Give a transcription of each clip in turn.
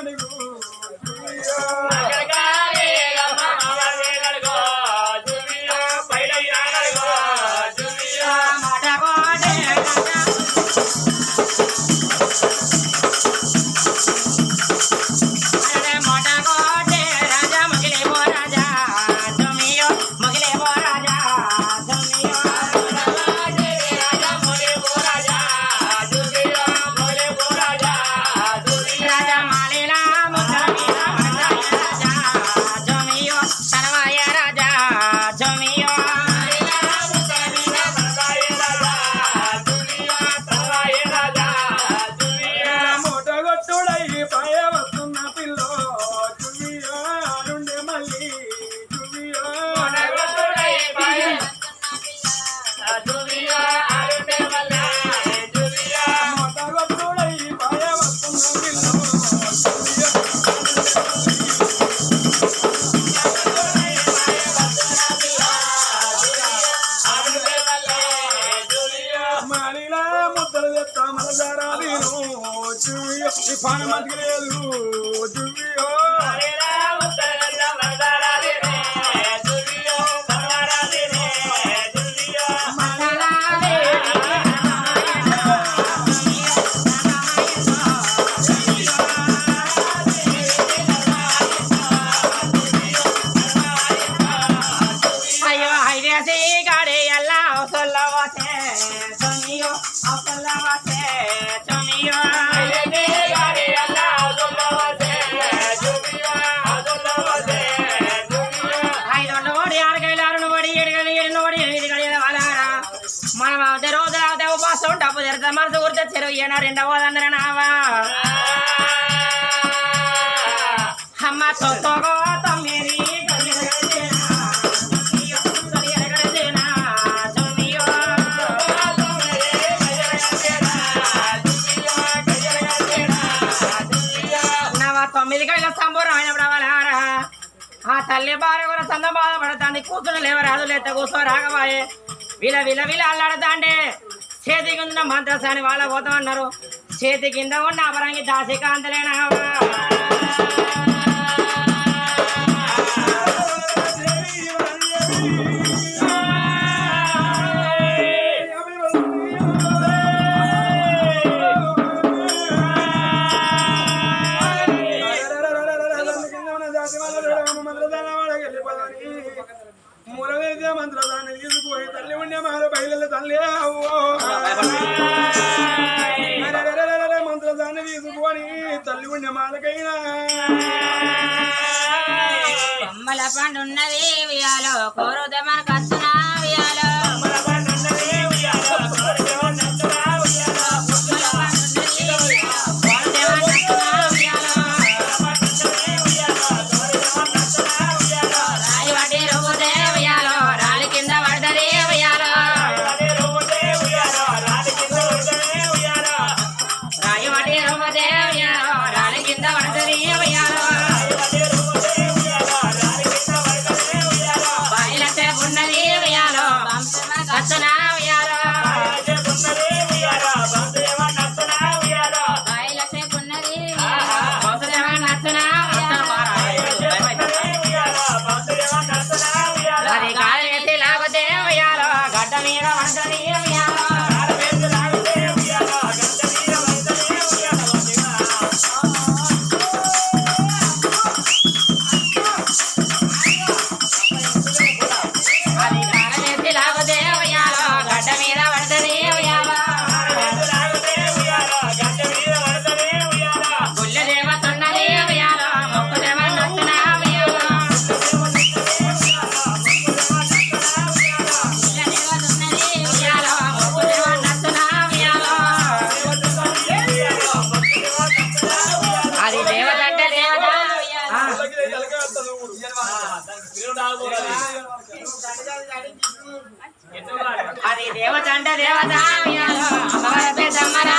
మనసు గుర్తు చెరువు ఏనా రెండవదందర నావా అమ్మ తొత్తగో తమ్మిరి తొమ్మిది గంటల సంబరం అయినప్పుడు అవలారా ఆ తల్లి భార్య కూడా సంద బాధపడతాంది కూర్చుని లేవరాదు లేత కూర్చో రాగవాయే విల విల విల అల్లాడతాండే చేతి కింద మంత్రసాని వాళ్ళ పోతామన్నారు చేతి కింద ఉన్న అపరంగి దాసికాంతలేనా మంత్రదాన్ని తీసుకుపోయి తల్లి ఉండే మారు బయలు తల్లి మంత్రదాన్ని తీసుకొని తల్లి ఉండే మాలకైనా కొమ్మల పండున్నది వియాలో కోరుదమన కస్తున్నా వియాలో అది దేవత అంటే దేవత అమ్మవారి పెద్దమ్మరా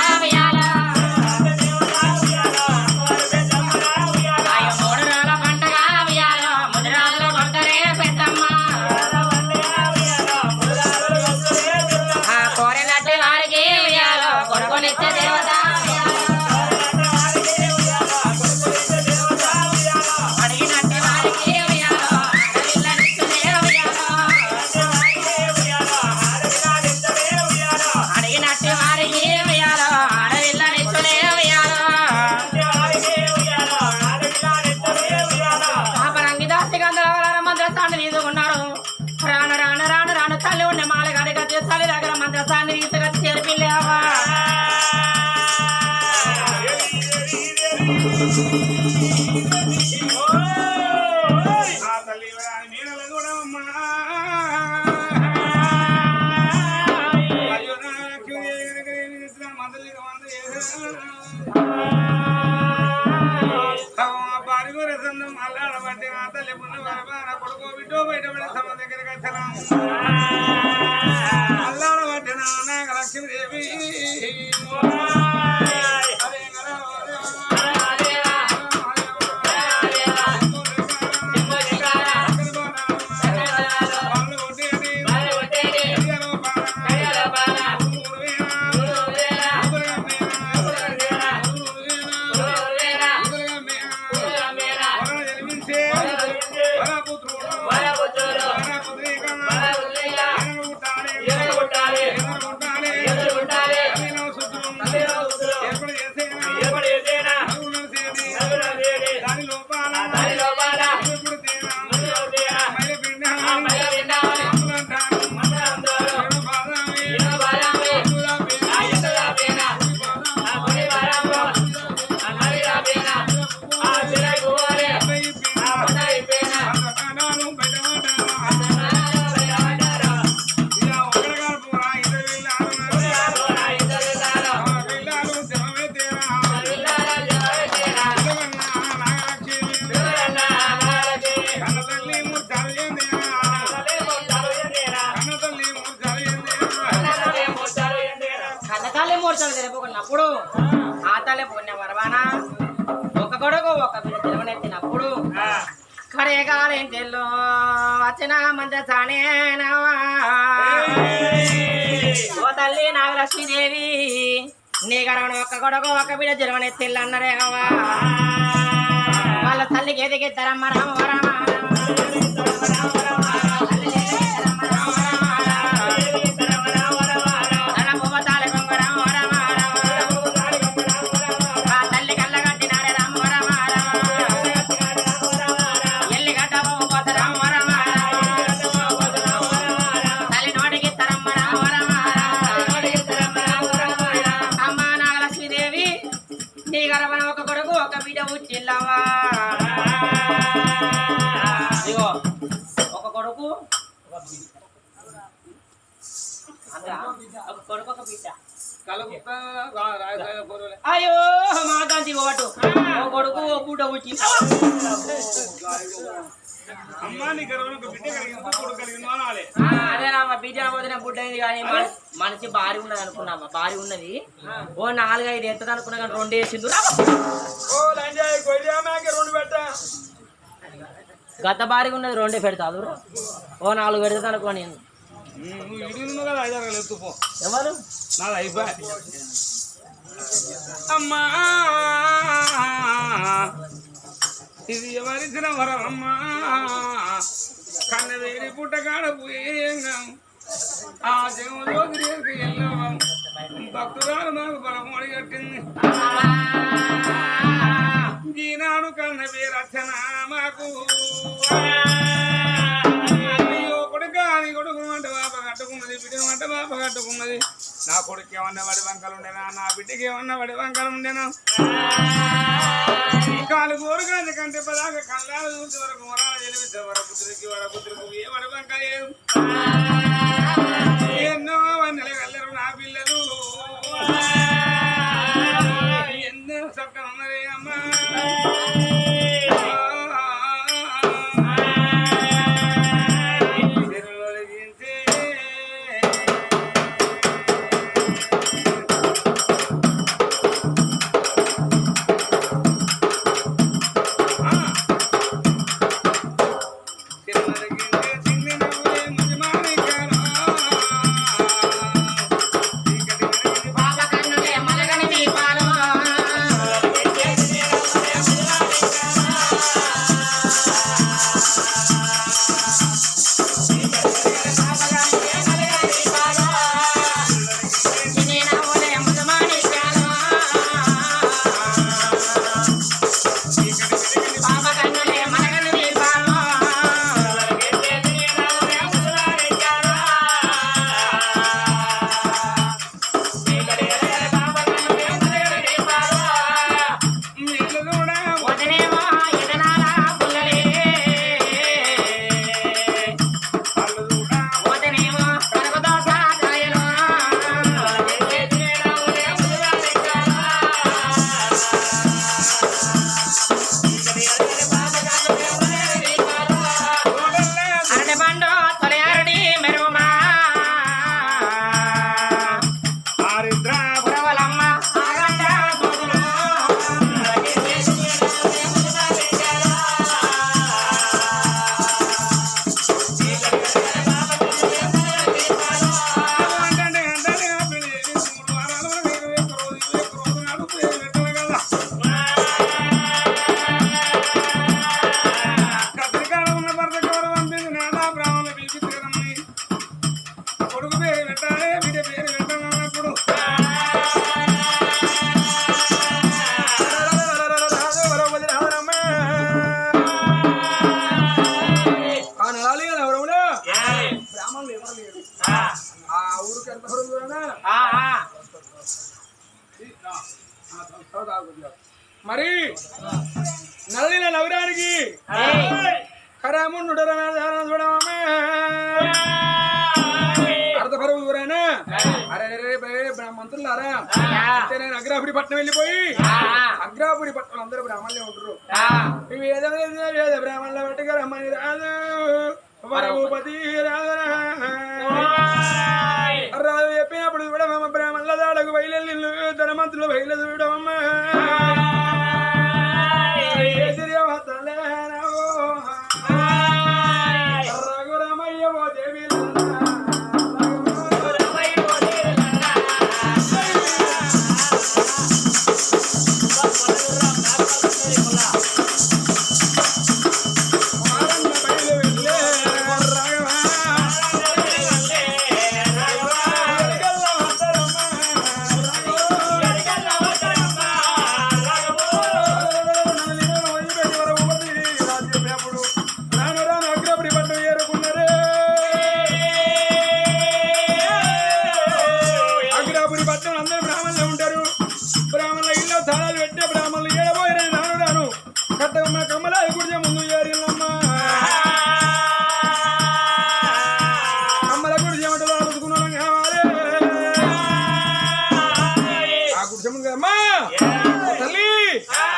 ఆ తల్లి నీడలు కూడా అమ్మా అయ్యో నాకు మొదలు పారిగోర సందం అల్లాడబట్టి ఆ తల్లి పున్న వరపాన కొడుకో బిడ్డో బయటపడే సమ దగ్గరికి వచ్చాను అల్లాడబట్టిన నాగలక్ష్మీదేవి అప్పుడు ఆ తల్లి పుణ్య వరవాన ఒక కొడుకు ఒక బిడ్డ జన్మనెత్తినప్పుడు కడేగాలేం తెల్లో వచ్చిన మంద సానేనవా ఓ తల్లి నాగలక్ష్మీదేవి నీ గడవను ఒక్క కొడుకు ఒక బిడ్డ జన్మనెత్తిల్లన్నరేవా వాళ్ళ తల్లికి ఎదిగిద్దరమ్మ రామ రామ అయ్యో మా దాంతి ఓటు ఓ కొడుకు ఓ పూట వచ్చి అదేనా మా బిడ్డ వదిన బుడ్డ అయింది కానీ మనిషి భారీ ఉన్నది అనుకున్నామా భారీ ఉన్నది ఓ 4-5 ఎత్తది అనుకున్నా కానీ 2 వేసింది గత భారీగా ఉన్నది 2 పెడతాదు ఓ 4 పెడతా అనుకో నేను ఎవరు నాది అయిపోయి అమ్మా ఇది ఎవరిచిన వరం అమ్మా కన్న వేరి పుట్టగాడ పోయేంగా ఆ జగంలోకి వెళ్ళాం భక్తురాలు నాకు బలం అడిగట్టింది ఈనాడు కన్న వేరచన మాకు కొడుకు వంట బాప కట్టుకున్నది బిడ్డ వంట బాప కట్టుకున్నది నా కొడుకు ఏమన్నా వడి వంకలు ఉండేనా నా బిడ్డకి ఏమన్నా వడి వంకలు ఉండేనా కాలు కోరుకున్నది కంటే పదాక కళ్ళాలు చూసే వరకు వరాలు తెలివితే వరపుత్రికి ఏ వడి వంక లేదు ఎన్నో వన్నెల కల్లరు నా పిల్లలు ఎన్నో చక్కగా ఉన్నది అమ్మా పాప కన్నులే మలగని దీపాలు మరి నల్లిన నగరానికి కరాముండు చూడమే అర్ధపరువు దూరానా అరే మంత్రులారా నేను అగ్రాపురి పట్నం వెళ్ళిపోయి అగ్రాపురి పట్నం అందరూ బ్రాహ్మణులే ఉంటారు వేద బ్రాహ్మణుల బట్టి రమ్మని రాదు వరభూపతి రాజు రాజు చెప్పినప్పుడు చూడమ్మ బ్రాహ్మణుల దాడకు బయలు ధనమంతులు బయలు చూడమ్మ రఘురామయ్య ఓ దేవి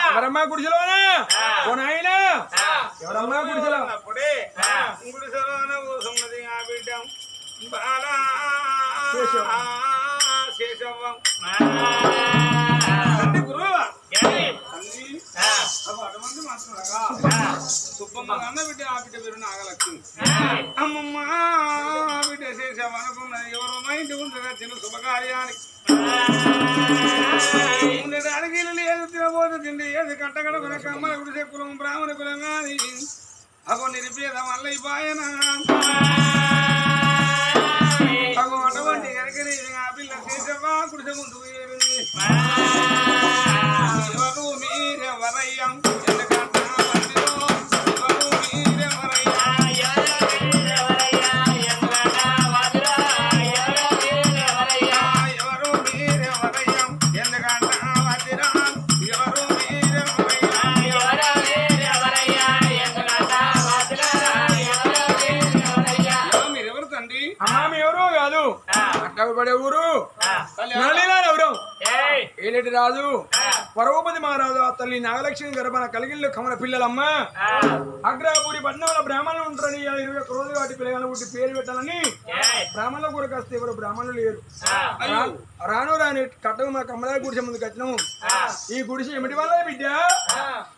ఎవరమ్మా గుడిసెలోనా ఓ నాయన ఎవరమ్మా గుడిసెలో గుడిసెలోన కూసున్నది ఆ బిడ్డ బాలా శేషవ్వం గురు అటువంటి మాత్రం సుబ్బమ్మ అన్న బిడ్డ ఆ బిడ్డ పేరు నాగలక్ష్మి అమ్మమ్మ బిడ్డ శేషవ్వ అనుకున్నది ఎవరో మా ఇంటి ఉంటుందా చిన్న శుభకార్యానికి ఉండేదానికి లేదు తినబోతు తిండి ఏది కట్టగడకున కమ్మల గుడిసే కులం బ్రాహ్మణ కులం కానీ అగో నిరుపేద మళ్ళీ పాయన అగో అటువంటి కనుకని ఆ పిల్ల శేషవ్వ గుడిసె ముందు పోయేది ఎవరు మీరెవరయ్యం ఎందుకంటే ఎవరు మీరెవరయ్యా ఎవరు మీరెవరయ్యం ఎందుకంటే మీరెవరు తండ్రి అమ్మామి ఎవరు కాదు పడే ఊరు నవరం ఏలేటి రాజు పరవపతి మహారాజు ఆ తల్లి నాగలక్ష్మి గర్భన కలిగిళ్ళు కమల పిల్లలమ్మ అగ్రాపురి పట్నంలో బ్రాహ్మణులు ఉంటారని 21 రోజులు వాటి పిల్లగాలను పుట్టి పేరు పెట్టాలని బ్రాహ్మణుల కొరకు వస్తే ఎవరు బ్రాహ్మణులు లేరు రాను రాని కట్టకు మన కమ్మలా గుడిసె ముందు కట్టినాము ఈ గుడిసె ఏమిటి వల్ల బిడ్డ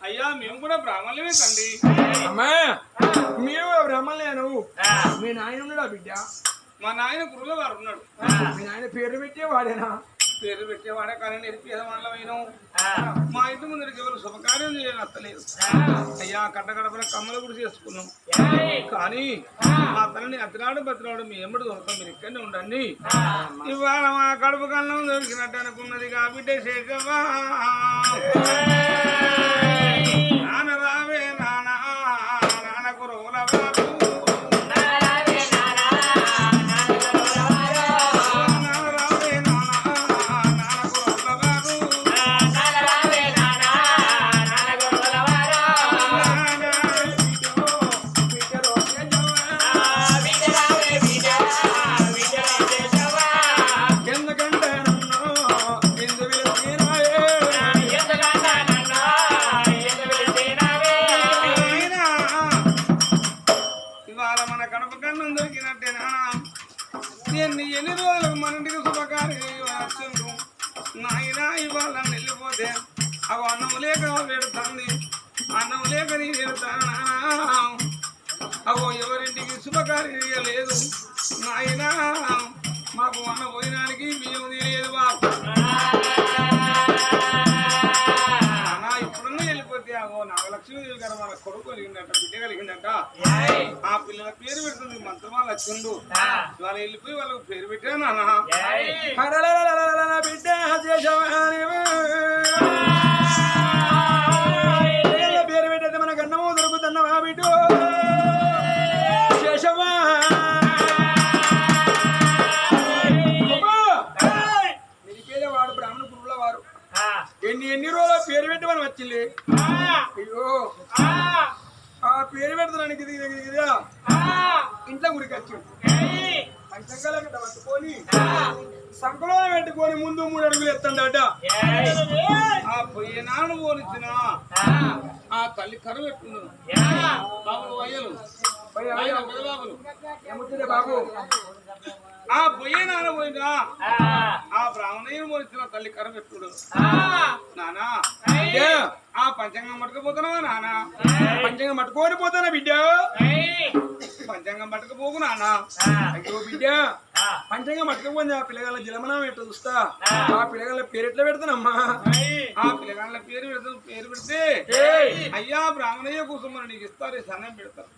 అయ్యా మేము కూడా బ్రాహ్మణులమే తండ్రి అమ్మా మీరు బ్రాహ్మణులే నువ్వు మీ నాయన ఉన్నాడా బిడ్డ మా నాయన గురువుల వారు ఉన్నాడు మీ నాయన పేరు పెట్టేవాడేనా పేరు పెట్టేవాడే కానీ నిరుపేదవాళ్ళమైనా మా ఇంటి ముందరికి ఎవరు శుభకార్యం చేయాలి అత్తలేదు అయ్యా కట్టగడపన కమ్మల గుడి చేసుకున్నాం కానీ మా తల్లిని అతినాడు బతినాడు మీ ఎమ్మడి దొరకం మీరు ఇక్కడనే ఉండండి ఇవాళ మా కడుపు కన్నం దొరికినట్టు అనుకున్నది బిడ్డ శేషవ్వా నాన్న రావే నాన్న గురువుల బాబు ఎన్ని రోజులకు మన ఇంటికి శుభకార్యం నాయన ఇవాళ వెళ్ళిపోతే అవి అన్నం లేక పెడుతుంది అన్నం లేక నీ పెడతాను అవో ఎవరింటికి శుభకార్యం లేదు నాయన మాకు అన్న పోయినానికి బియ్యం తెలియదు బాబు ఇప్పుడున్న వెళ్ళిపోతే అవో నాగలక్ష్మి గారు మన కొడుకు కలిగిందట బిడ్డ కలిగిందట ఆ పిల్లల పేరు పెడుతుంది మంత్రమా లక్ష్మణుడు వాళ్ళు వెళ్ళిపోయి వాళ్ళకి పేరు పెట్టాను బిడ్డ పేరు పెట్టేది మన గన్నమో దొరుకుతున్నవా బిడ్డ శేషమా నిలిపేదే వాడు బ్రాహ్మణ గురువుల వారు ఎన్ని రోజులు పేరు పెట్టి మనం వచ్చింది అయ్యో ఆ పేరు పెడతానికి ఇదిగా ఇంట్లో గుడికి వచ్చాడు పంచంగాల గడ్డ పట్టుకొని సంకలో పెట్టుకొని ముందు 3 అడుగులు ఎత్తండట ఆ పోయినాడు పోనిచ్చిన ఆ తల్లి కరువు పెట్టుకున్నాను బాబులు అయ్యలు బాబులు ఏముంటుందే బాబు ఆ పోయినాడు పోయినా ఆ బ్రాహ్మణయ్య పోనిచ్చిన తల్లి కరువు పెట్టుడు నానా ఆ పంచంగం పట్టుకుపోతున్నావా నానా పంచంగం పట్టుకొని పోతానా బిడ్డ పంచంగం పట్టుకుపోకు నానా అయ్యో బిడ్డ పంచంగం పట్టుకుపోయింది ఆ పిల్లగాళ్ళ జలమనం ఎట్లా చూస్తా ఆ పిల్లగాళ్ళ పేరు ఎట్లా పెడతానమ్మా ఆ పిల్లగాళ్ళ పేరు పెడితే అయ్యా బ్రాహ్మణయ్య కూర్చోమని నీకు ఇస్తారు సన్నం పెడతారు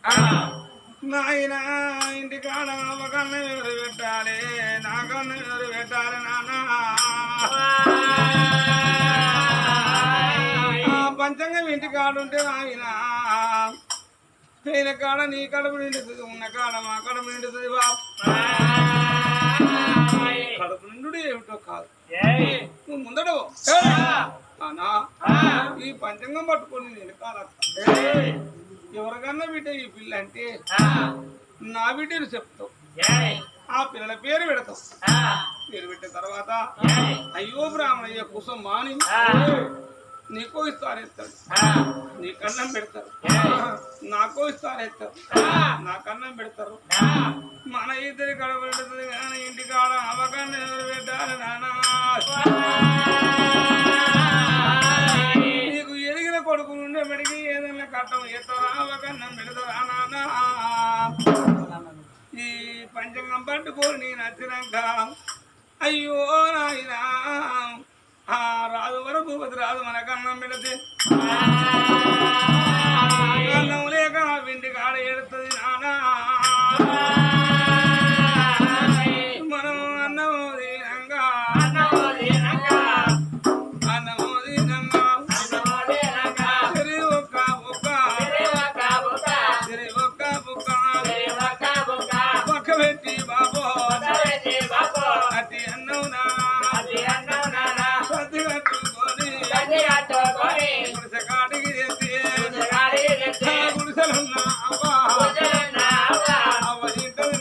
నాయన ఇంటికాడ ఒక కన్ను ఎవరు పెట్టాలి నా కన్ను ఎవరు పెట్టాలి నాన్న పంచంగం ఇంటికాడ ఉంటే ఆయన తేన కాడ నీ కడుపు నిండుతుంది ఉన్న కాడ మా కడుపు నిండుతుంది బాబు కడుపు నిండు ఏమిటో కాదు నువ్వు ముందడవు అనా ఈ పంచంగం పట్టుకొని నేను కాలత్తా ఎవరికన్నా బిడ్డ ఈ పిల్ల అంటే నా బిడ్డను చెప్తావు ఆ పిల్లల పేరు పెడతావు పేరు పెట్టిన తర్వాత అయ్యో బ్రాహ్మణయ్య కుసం మాని నీకో ఇస్తారేస్తారు నీ కన్నం పెడతారు నాకో ఇస్తారేస్తారు నా కన్నం పెడతారు మన ఇద్దరి కడబెడుతుంది కానీ ఇంటికాడ అవగాహన ఎవరు పెట్టాలి నానా నీకు ఎదిగిన కొడుకు ఉండే మెడికి ఏదైనా కట్టం ఎత్తరా అవగాహన పెడతారా నానా ఈ పంచంగం పట్టుకొని నేను వచ్చినాక అయ్యో నాయనా ఆ రాజు వరకు భూపతి రాజు మన కన్నం పెడితే కన్నం లేక వింటి కాడ ఏడుతుంది నానా మనం అన్నమో దీనంగా సిరి ఒక్క బుక్క ఒక్క పెట్టి బాబో అతి అన్నం నా గుడిసెకాడికి చేస్తే గుడిసెలున్నా అవ్వ తింటది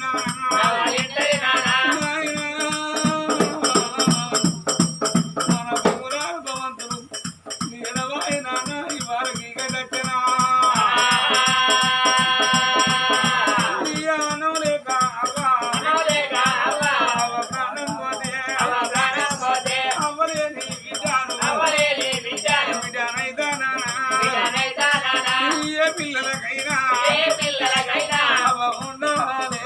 మన పూరాలు భవంతులు నీడవాయి నాన్న ఇవాళకి గడచ్చనా అన్నం లేక అవ్వ ప్రాణం పోతే అవ్వలేని పిల్లలకైనా అవ ఉండాలే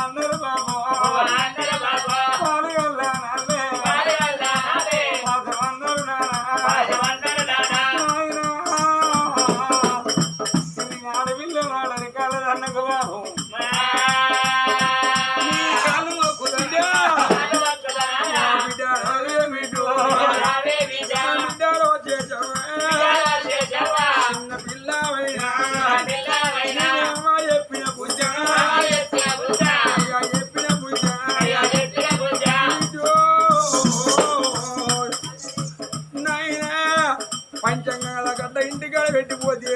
అందరు బాబు పాలుగల్లాలే ఆడపిల్ల వాడని కలదన్నకు బాబు చిన్న పిల్లవైనా చెప్పిన పూజ నాయనా పంచంగాల గడ్డ ఇంటికాడ పెట్టిపోతే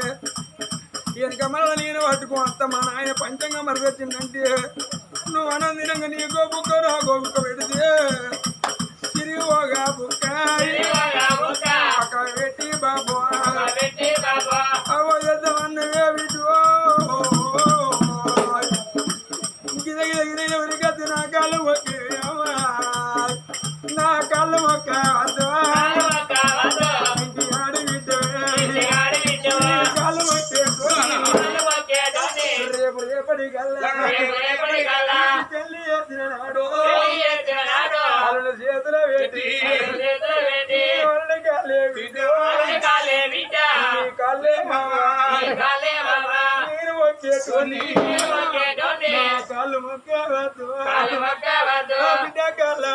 వెనక మళ్ళీ నేను పట్టుకో వస్తా మా నాయన పంచంగా మరి వచ్చిందంటే నువ్వు ఆనందినంగా నీకో బుక్క నాకో బుక్క పెడితే తిరిగిగా బుక్క పక్క పెట్టి బాబు అవద్దమన్నవే విటో గిదగిదగిదెవరికద్దు నా కాళ్ళు మొక్కి నా కాళ్ళు మొక్క ఇంటి ఆడి బిడ్డవే కాళ్ళు మొక్కే రేపటి కల్లా పెళ్లి చేసిన నాడు వాళ్ళ చేతుల పెట్టి కాళ్ళే నేను మొక్కేటోని కాళ్ళు మొక్కేవద్దు బిడ్డ కళ్ళ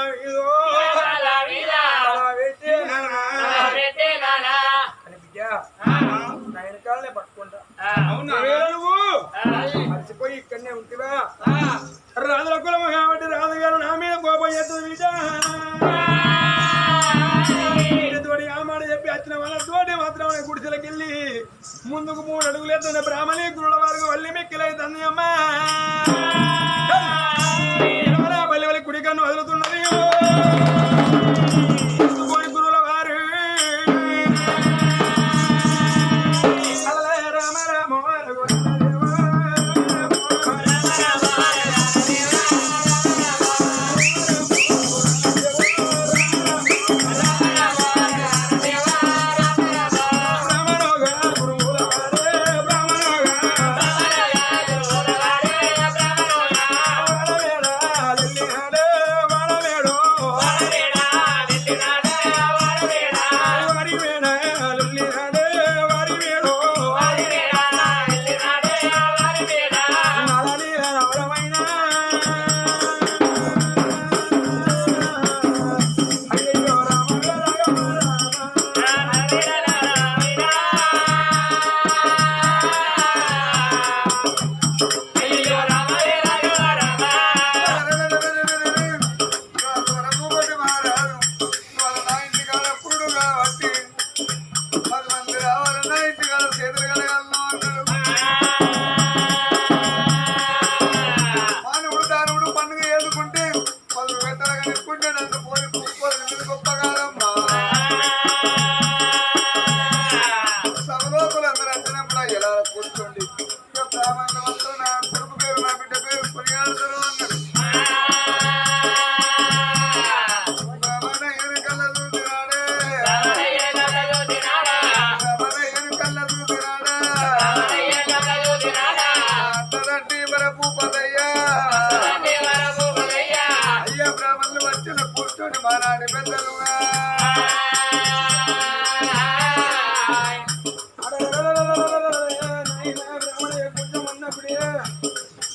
ఆయన కాళ్ళనే పట్టుకుంటా నువ్వు మర్చిపోయి ఇక్కడనే ఉంటివా రాజుల కులము కాబట్టి రాజుగారు నా మీద కోపం చేస్తుంది బిడ్డ ముందుకు 3 అడుగులేస్తున్న బ్రాహ్మణి గురుల వారికి వల్లి మెక్కిలైతుంది అమ్మా వల్లి వల్లి కుడి కన్ను వదులుతున్నది గురుల వారు రామ రామ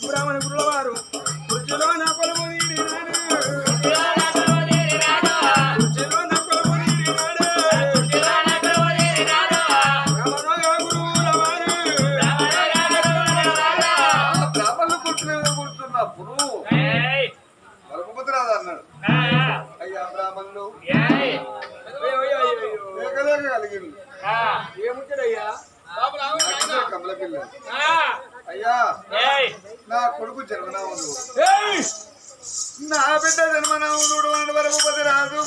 బ్రాహ్మణ గురుల వారు కుర్చీలో నా కొలువు బ్రాహ్మణులు కూర్చున్నప్పుడు పరమపతి రాదు అన్నాడు. అయ్యా బ్రాహ్మణులు కలిగింది ఏముంటాడయ్యా కమల పిల్ల. అయ్యా నా కొడుకు జన్మనాముడు, నా బిడ్డ జన్మనాముడు పరమపతి రాదు.